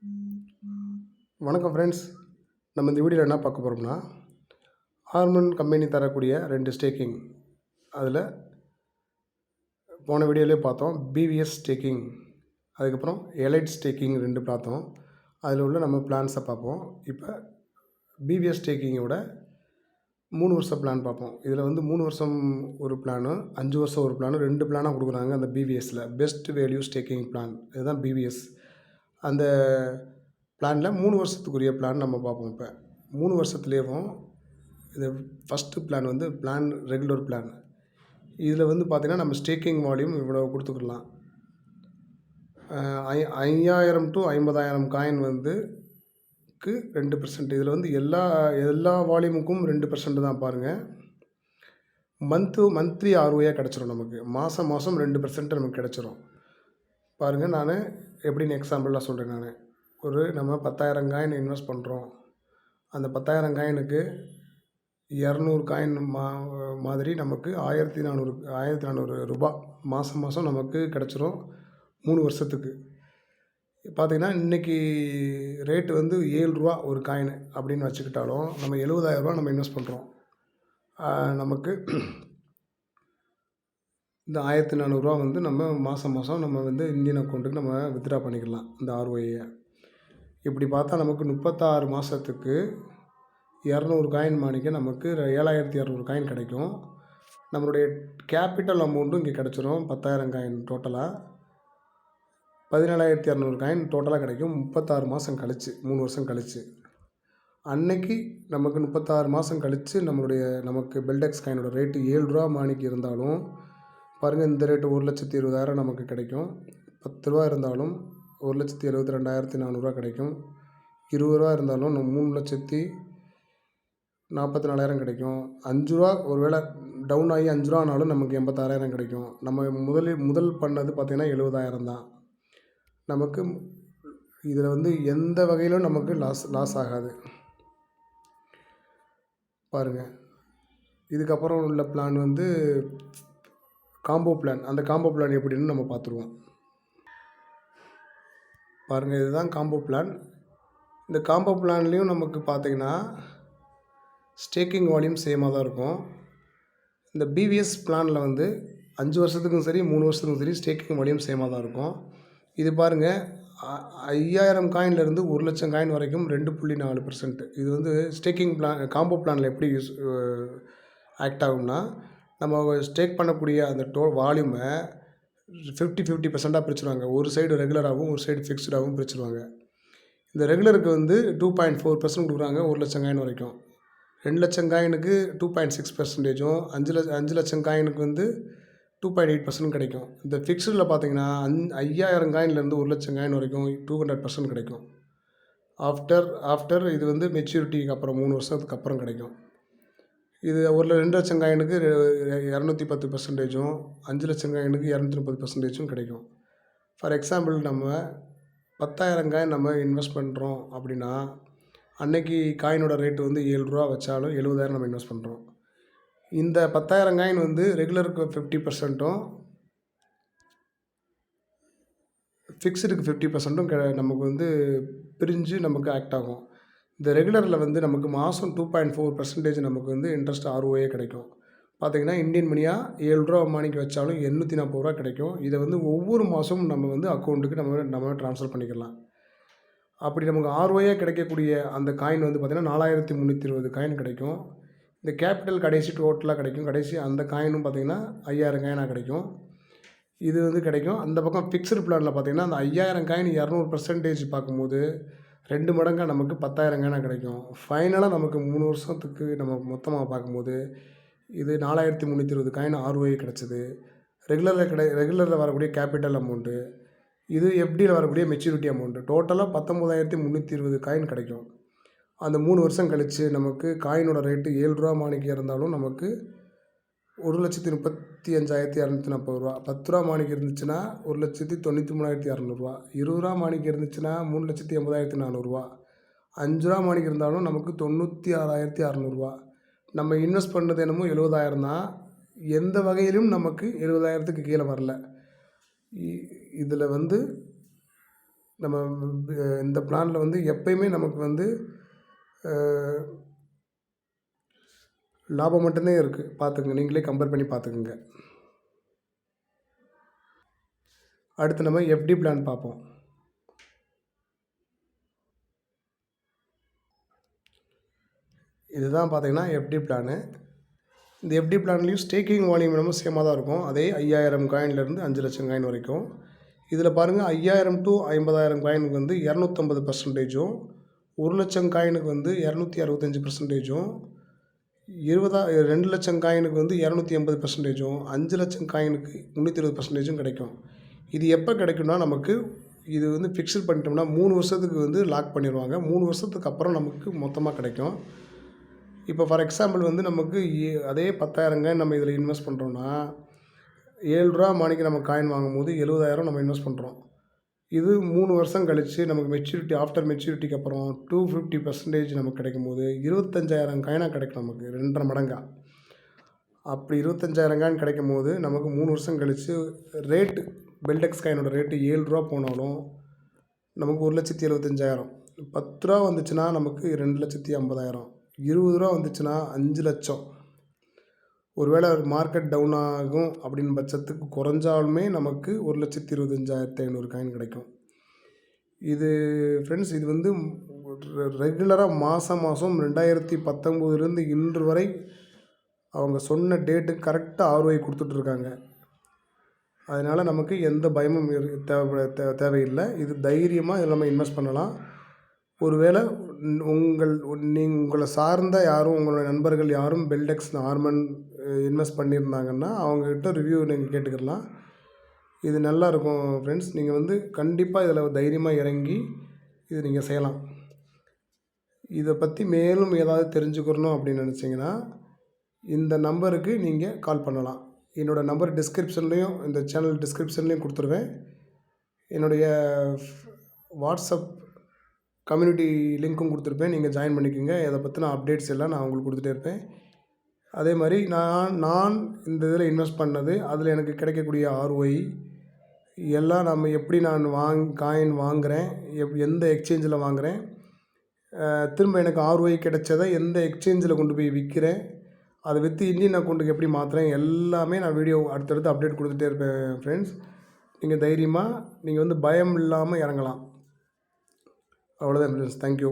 வணக்கம் ஃப்ரெண்ட்ஸ். நம்ம இந்த வீடியோவில் என்ன பார்க்க போகிறோம்னா, ஹார்மன் கம்பெனி தரக்கூடிய 2 ஸ்டேக்கிங். அதில் போன வீடியோவிலே பார்த்தோம். பிவிஎஸ் ஸ்டேக்கிங், அதுக்கப்புறம் எலைட் ஸ்டேக்கிங் 2 பார்த்தோம். அதில் உள்ள நம்ம பிளான்ஸை பார்ப்போம். இப்போ பிவிஎஸ் ஸ்டேக்கிங்கோட 3 வருஷ பிளான் பார்ப்போம். இதில் வந்து 3 வருஷம் ஒரு பிளானு, 5 வருஷம் ஒரு பிளானு, 2 பிளானாக கொடுக்குறாங்க அந்த பிவிஎஸ்சில். பெஸ்ட் வேல்யூ ஸ்டேக்கிங் பிளான், இதுதான் பிவிஎஸ். அந்த பிளானில் 3 வருஷத்துக்குரிய பிளான் நம்ம பார்ப்போம். இப்போ 3 வருஷத்துலேயும் இது ஃபஸ்ட்டு பிளான் வந்து ரெகுலர் பிளான். இதில் வந்து பார்த்திங்கன்னா நம்ம ஸ்டேக்கிங் வால்யூம் இவ்வளோ கொடுத்துக்கலாம். 5000 to 50,000 காயின் வந்து 2%. இதில் வந்து எல்லா வால்யூமுக்கும் 2% தான் பாருங்கள். மந்த்லி ஆர்ஓயாக கிடச்சிரும். நமக்கு மாதம் 2% நமக்கு கிடச்சிரும். பாருங்கள், நான் எப்படின்னு எக்ஸாம்பிளாக சொல்கிறேன். நம்ம 10,000 காயின் இன்வெஸ்ட் பண்ணுறோம். அந்த 10,000 காயினுக்கு 200 காயின் மாதிரி நமக்கு 1400 ரூபாய் மாதம் நமக்கு கிடச்சிரும் 3 வருஷத்துக்கு. பார்த்திங்கன்னா இன்றைக்கி ரேட்டு வந்து 7 ரூபா ஒரு காயின் அப்படின்னு வச்சுக்கிட்டாலும் நம்ம 70,000 ரூபா நம்ம இன்வெஸ்ட் பண்ணுறோம். நமக்கு இந்த 1400 ரூபா வந்து நம்ம மாதம் நம்ம வந்து இந்தியன் அக்கௌண்ட்டுக்கு நம்ம வித்ட்ரா பண்ணிக்கலாம் இந்த ஆர்ஓஏயை. இப்படி பார்த்தா நமக்கு 36 மாதத்துக்கு 200 காயின் மாணிக்க நமக்கு 7200 காயின் கிடைக்கும். நம்மளுடைய கேபிட்டல் அமௌண்ட்டும் இங்கே கிடச்சிரும். 10,000 காயின் டோட்டலாக 17,200 காயின் டோட்டலாக கிடைக்கும். 36 மாதம் கழிச்சு, 3 வருஷம் கழிச்சு. அன்னைக்கு நமக்கு 36 மாதம் கழித்து நமக்கு பெல்டெக்ஸ் காயினோட ரேட்டு 7 ரூபா மாணிக்கு இருந்தாலும் பாருங்கள், இந்த ரேட்டு 1,20,000 நமக்கு கிடைக்கும். 10 ரூபா இருந்தாலும் 1,72,400 கிடைக்கும். 20 ரூபா இருந்தாலும் 3,44,000 கிடைக்கும். 5 ரூபா ஒருவேளை டவுன் ஆகி 5 ரூபா ஆனாலும் நமக்கு 86,000 கிடைக்கும். நம்ம முதல் பண்ணது பார்த்திங்கன்னா 70,000 தான். நமக்கு இதில் வந்து எந்த வகையிலும் நமக்கு லாஸ் ஆகாது. பாருங்கள், இதுக்கப்புறம் உள்ள பிளான் வந்து காம்போ பிளான். அந்த காம்போ பிளான் எப்படின்னு நம்ம பார்த்துருவோம். பாருங்கள், இதுதான் காம்போ பிளான். இந்த காம்போ பிளான்லேயும் நமக்கு பார்த்திங்கன்னா ஸ்டேக்கிங் வால்யூம் சேமாக தான் இருக்கும். இந்த பிவிஎஸ் பிளானில் வந்து 5 வருஷத்துக்கும் சரி 3 வருஷத்துக்கும் சரி ஸ்டேக்கிங் வால்யூம் சேமாக தான் இருக்கும். இது பாருங்கள், 5000 காயின்லேருந்து 1,00,000 காயின் வரைக்கும் 2.4%. இது வந்து ஸ்டேக்கிங் பிளான் காம்போ பிளானில் எப்படி ஆக்ட் ஆகும்னா, நம்ம ஸ்டேக் பண்ணக்கூடிய அந்த வால்யூமை 50% பிரிச்சுருவாங்க. ஒரு சைடு ரெகுலராகவும் ஒரு சைடு ஃபிக்ஸ்டாகவும் பிரிச்சுருவாங்க. இந்த ரெகுலருக்கு வந்து 2.4% கொடுக்குறாங்க 1,00,000 காயின் வரைக்கும். 2,00,000 காயினுக்கு 2.6%, 5,00,000 காயினுக்கு வந்து 2.8% கிடைக்கும். இந்த ஃபிக்ஸ்டில் பார்த்திங்கன்னா 5000 காயின்லேருந்து 1,00,000 காயின் வரைக்கும் 200% கிடைக்கும். ஆஃப்டர் இது வந்து மெச்சூரிட்டிக்கு அப்புறம் 3 வருஷத்துக்கு அப்புறம் கிடைக்கும். இது 2,00,000 காயினுக்கு 210%, 5,00,000 காயினுக்கு 230% கிடைக்கும். ஃபார் எக்ஸாம்பிள், நம்ம 10,000 காயின் நம்ம இன்வெஸ்ட் பண்ணுறோம் அப்படின்னா, அன்னைக்கு காயினோட ரேட்டு வந்து 7 ரூபா வச்சாலும் 70,000 நம்ம இன்வெஸ்ட் பண்ணுறோம். இந்த 10,000 காயின் வந்து ரெகுலருக்கு 50%, ஃபிக்ஸ்டுக்கு 50% நமக்கு வந்து பிரிஞ்சு நமக்கு ஆக்ட் ஆகும். இந்த ரெகுலரில் வந்து நமக்கு மாதம் 2.4% நமக்கு வந்து இன்ட்ரெஸ்ட் ஆர்ஓஏ கிடைக்கும். பார்த்திங்கன்னா இந்தியன் மணியாக 7 ரூபா மாணிக்கு வச்சாலும் 840 ரூபா கிடைக்கும். இதை வந்து ஒவ்வொரு மாதமும் நம்ம வந்து அக்கௌண்ட்டுக்கு நம்ம ட்ரான்ஸ்ஃபர் பண்ணிக்கலாம். அப்படி நமக்கு ஆர்ஓஏ கிடைக்கக்கூடிய அந்த காயின் வந்து பார்த்திங்கன்னா 4,320 காயின் கிடைக்கும். இந்த கேபிட்டல் கடைசி டோட்டலாக கிடைக்கும். கடைசி அந்த காயினும் பார்த்திங்கன்னா 5,000 காயினாக கிடைக்கும். இது வந்து கிடைக்கும். அந்த பக்கம் ஃபிக்ஸ்டு பிளானில் பார்த்திங்கன்னா அந்த 5,000 காயின் 200% பார்க்கும்போது 2 மடங்காக நமக்கு 10,000 காயினாக கிடைக்கும். ஃபைனலாக நமக்கு 3 வருஷத்துக்கு நம்ம மொத்தமாக பார்க்கும்போது இது 4,320 காயின் ஆர்ஓஏ கிடச்சிது. ரெகுலரில் வரக்கூடிய கேபிட்டல் அமௌண்ட்டு, இது எஃப்டியில் வரக்கூடிய மெச்சூரிட்டி அமௌண்ட்டு, டோட்டலாக 19,320 காயின் கிடைக்கும். அந்த 3 வருஷம் கழித்து நமக்கு காயினோட ரேட்டு 7 ரூபா மாணிக்கு இருந்தாலும் நமக்கு 1,35,240 ரூபா. 10 ரூபா மாணிக்கு இருந்துச்சுன்னா 1,93,200 ரூபா. 20 ரூபா மாணிக்கு இருந்துச்சுன்னா 3,80,400 ரூபா. 5 ரூபா மாணிக்கு இருந்தாலும் நமக்கு 96,600 ரூபா. நம்ம இன்வெஸ்ட் பண்ணது என்னமோ 70,000 தான். எந்த வகையிலும் நமக்கு 70,000த்துக்கு கீழே வரல. இதில் வந்து நம்ம இந்த பிளானில் வந்து எப்பயுமே நமக்கு வந்து லாபம் மட்டும்தான் இருக்குது. பார்த்துக்குங்க, நீங்களே கம்பேர் பண்ணி பார்த்துக்குங்க. அடுத்து நம்ம எஃப்டி பிளான் பார்ப்போம். இதுதான் பார்த்தீங்கன்னா எஃப்டி பிளானு. இந்த எஃப்டி பிளான்லேயும் ஸ்டேக்கிங் வால்யூம் நம்ம சேமாக தான் இருக்கும். அதே 5000 காயின்லேருந்து 5 லட்சம் காயின் வரைக்கும். இதில் பாருங்கள், 5000 to 50,000 காயினுக்கு வந்து 250%, 1 லட்சம் காயினுக்கு வந்து 265%, 2 லட்சம் காயினுக்கு வந்து 280%, 5 லட்சம் காயினுக்கு 320% கிடைக்கும். இது எப்போ கிடைக்கும்னா, நமக்கு இது வந்து ஃபிக்ஸட் பண்ணிட்டோம்னா 3 வருஷத்துக்கு வந்து லாக் பண்ணிடுவாங்க. 3 வருஷத்துக்கு அப்புறம் நமக்கு மொத்தமாக கிடைக்கும். இப்போ ஃபார் எக்ஸாம்பிள் வந்து நமக்கு அதே 10,000 காயின் நம்ம இதில் இன்வெஸ்ட் பண்ணுறோன்னா, ரூ. 7 மாணிக்கு நம்ம காயின் வாங்கும்போது 70,000 நம்ம இன்வெஸ்ட் பண்ணுறோம். இது 3 வருஷம் கழித்து நமக்கு மெச்சூரிட்டி, ஆஃப்டர் மெச்சூரிட்டிக்கு அப்புறம் 250% நமக்கு கிடைக்கும்போது 25,000 காயினாக கிடைக்கும் நமக்கு 2.5 மடங்கா. அப்படி 25,000 காயின் கிடைக்கும்போது நமக்கு 3 வருஷம் கழித்து ரேட்டு, பெல்டெக்ஸ் காயினோட ரேட்டு ரூ. 7 போனாலும் நமக்கு 1,75,000. ரூ. 10 வந்துச்சுன்னா நமக்கு 2,50,000. ரூ. 20 வந்துச்சுன்னா 5 லட்சம். ஒருவேளை மார்க்கெட் டவுன் ஆகும் அப்படின்னு பட்சத்துக்கு குறைஞ்சாலுமே நமக்கு 1,25,500 காயின் கிடைக்கும். இது ஃப்ரெண்ட்ஸ், இது வந்து ரெகுலராக மாதம் 2019 இன்று வரை அவங்க சொன்ன டேட்டுக்கு கரெக்டாக ROI கொடுத்துட்ருக்காங்க. அதனால் நமக்கு எந்த பயமும் தேவையில்லை. இது தைரியமாக இதில் நம்ம இன்வெஸ்ட் பண்ணலாம். ஒருவேளை உங்களை சார்ந்த யாரும், உங்களோட நண்பர்கள் யாரும் பெல்டெக்ஸ் நார்மன் இன்வெஸ்ட் பண்ணியிருந்தாங்கன்னா அவங்கக்கிட்ட ரிவ்யூ நீங்கள் கேட்டுக்கிடலாம். இது நல்லாயிருக்கும் ஃப்ரெண்ட்ஸ். நீங்கள் வந்து கண்டிப்பாக இதில் தைரியமாக இறங்கி இது நீங்கள் செய்யலாம். இதை பற்றி மேலும் ஏதாவது தெரிஞ்சுக்கணும் அப்படின்னு நினச்சிங்கன்னா இந்த நம்பருக்கு நீங்கள் கால் பண்ணலாம். என்னோடய நம்பர் டிஸ்கிரிப்ஷன்லேயும், இந்த சேனல் டிஸ்கிரிப்ஷன்லேயும் கொடுத்துருவேன். என்னுடைய வாட்ஸ்அப் கம்யூனிட்டி லிங்க்கும் கொடுத்துருப்பேன். நீங்கள் ஜாயின் பண்ணிக்கோங்க. இதை பற்றின அப்டேட்ஸ் எல்லாம் நான் உங்களுக்கு கொடுத்துட்டே இருப்பேன். அதே மாதிரி நான் இந்த இதில் இன்வெஸ்ட் பண்ணது, அதில் எனக்கு கிடைக்கக்கூடிய ROI எல்லாம் நம்ம எப்படி நான் காயின் வாங்குகிறேன், எந்த எக்ஸ்சேஞ்சில் வாங்குகிறேன், திரும்ப எனக்கு ROI கிடைச்சதை எந்த எக்ஸ்சேஞ்சில் கொண்டு போய் விற்கிறேன், அதை விற்று இந்தியன் அக்கௌண்ட்டுக்கு எப்படி மாற்றுறேன், எல்லாமே நான் வீடியோ அடுத்தடுத்து அப்டேட் கொடுத்துட்டே இருப்பேன் ஃப்ரெண்ட்ஸ். நீங்கள் தைரியமாக நீங்கள் வந்து பயம் இல்லாமல் இறங்கலாம். அவ்வளோதான் ஃப்ரெண்ட்ஸ். தேங்க்யூ.